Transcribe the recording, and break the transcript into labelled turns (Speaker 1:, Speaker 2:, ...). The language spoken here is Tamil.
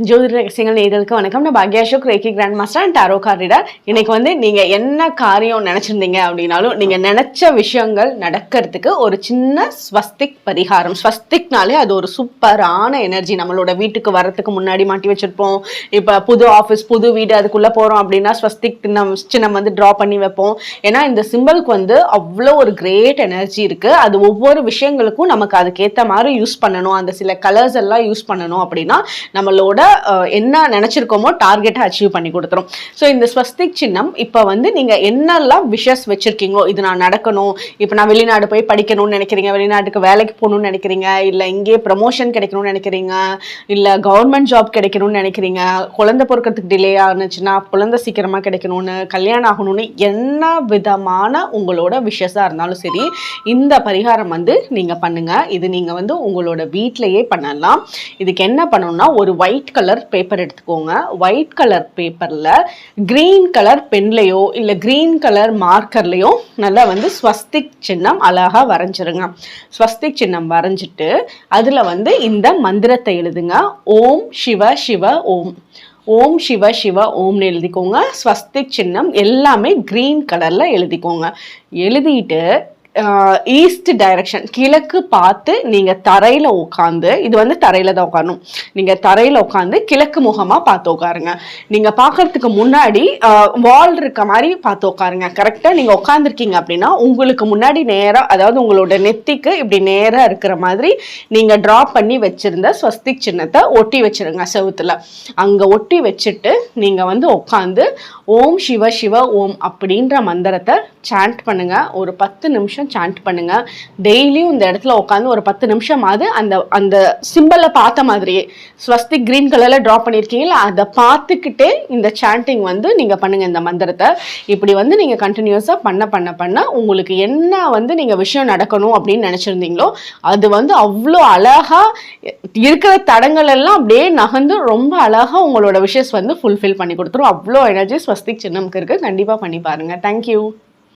Speaker 1: ஜோதிட ரகசியங்கள் நேயர்களுக்கு வணக்கம். நான் பாக்யா ashok reiki grand master and tarot card reader. இன்னைக்கு நீங்க என்ன காரியம் நினைச்சிருந்தீங்க அப்படின்னாலும் நீங்க நினைச்ச விஷயங்கள் நடக்கிறதுக்கு ஒரு சின்ன ஸ்வஸ்திக் பரிகாரம். ஸ்வஸ்திக்னாலே அது ஒரு சூப்பரான எனர்ஜி. நம்மளோட வீட்டுக்கு வரத்துக்கு முன்னாடி மாட்டி வச்சிருப்போம். இப்ப புது ஆஃபீஸ் புது வீடு அதுக்குள்ள போறோம் அப்படின்னா ஸ்வஸ்திக் சின்னம் டிரா பண்ணி வைப்போம். ஏன்னா இந்த சிம்பிளுக்கு அவ்வளோ ஒரு கிரேட் எனர்ஜி இருக்கு. அது ஒவ்வொரு விஷயங்களுக்கும் நமக்கு அதுக்கேற்ற மாதிரி யூஸ் பண்ணணும். அந்த சில கலர்ஸ் எல்லாம் யூஸ் பண்ணணும் அப்படின்னா நம்மளோட என்ன நினைச்சிருக்கோமோ டார்கெட்டை அச்சீவ் பண்ணி கொடுத்துரும். ஸோ இந்த ஸ்வஸ்திக் சின்னம் இப்போ நீங்க என்னெல்லாம் விஷஸ் வச்சிருக்கீங்களோ இது நான் நடக்கணும், இப்போ நான் வெளிநாடு போய் படிக்கணும்னு நினைக்கிறீங்க, வெளிநாட்டுக்கு வேலைக்கு போகணும்னு நினைக்கிறீங்க, இல்லை இங்கே ப்ரமோஷன் கிடைக்கணும்னு நினைக்கிறீங்க, இல்லை கவர்மெண்ட் ஜாப் கிடைக்கணும்னு நினைக்கிறீங்க, குழந்தை பொறுக்கிறதுக்கு டிலே ஆனிச்சுன்னா குழந்தை சீக்கிரமாக கிடைக்கணும்னு, கல்யாணம் ஆகணும்னு என்ன விதமான உங்களோட விஷஸாக இருந்தாலும் சரி இந்த பரிகாரம் நீங்கள் பண்ணுங்க. இது நீங்கள் உங்களோட வீட்டிலையே பண்ணலாம். இதுக்கு என்ன பண்ணணும்னா ஒரு ஒயிட் கலர் பேப்பர் எடுத்துக்கோங்க. ஒயிட் கலர் பேப்பர்ல கிரீன் கலர் பென்லையோ இல்ல கிரீன் கலர் மார்க்கர்லயோ நல்லா ஸ்வஸ்திக் சின்னம் அழகா வரைஞ்சிருங்க. ஸ்வஸ்திக் சின்னம் வரைஞ்சிட்டு அதுல இந்த மந்திரத்தை எழுதுங்க. ஓம் சிவ சிவ ஓம், ஓம் சிவ சிவ ஓம்னு எழுதிக்கோங்க. ஸ்வஸ்திக் சின்னம் எல்லாமே கிரீன் கலர்ல எழுதிக்கோங்க. எழுதிட்டு ஈஸ்ட் டைரக்ஷன் கிழக்கு பார்த்து நீங்க தரையில உட்காந்து, இது தரையில தான் உட்காரணும். நீங்க தரையில உட்காந்து கிழக்கு முகமா பார்த்து உட்காருங்க. நீங்க பாக்குறதுக்கு முன்னாடி வால் இருக்க மாதிரி பார்த்து உட்காருங்க. கரெக்டா நீங்க உட்காந்துருக்கீங்க அப்படின்னா உங்களுக்கு முன்னாடி நேரா, அதாவது உங்களோட நெத்திக்கு இப்படி நேரா இருக்கிற மாதிரி நீங்க டிரா பண்ணி வச்சிருந்த ஸ்வஸ்திக் சின்னத்தை ஒட்டி வச்சிருங்க செவுத்துல. அங்க ஒட்டி வச்சுட்டு நீங்க உட்காந்து ஓம் சிவ சிவ ஓம் அப்படின்ற மந்திரத்தை சாண்ட் பண்ணுங்க. ஒரு 10 நிமிஷம் சாண்ட் பண்ணுங்க. டெய்லியும் இந்த இடத்துல உட்காந்து ஒரு 10 நிமிஷமாவது அந்த அந்த சிம்பிளை பார்த்த மாதிரியே ஸ்வஸ்திக் கிரீன் கலர்ல டிரா பண்ணியிருக்கீங்களா அதை பார்த்துக்கிட்டே இந்த சாண்டிங் நீங்க பண்ணுங்க. இந்த மந்திரத்தை இப்படி நீங்க கண்டினியூஸா பண்ண பண்ண பண்ண உங்களுக்கு என்ன நீங்க விஷயம் நடக்கணும் அப்படின்னு நினைச்சிருந்தீங்களோ அது அவ்வளோ அழகா இருக்கிற தடங்கள் எல்லாம் அப்படியே நகர்ந்து ரொம்ப அழகா உங்களோட விஷஸ் ஃபுல்ஃபில் பண்ணி கொடுத்துரும். அவ்வளோ எனர்ஜி ஸ்வஸ்திக் சின்னம்க்கு இருக்கு. கண்டிப்பா பண்ணி பாருங்க. தேங்க்யூ.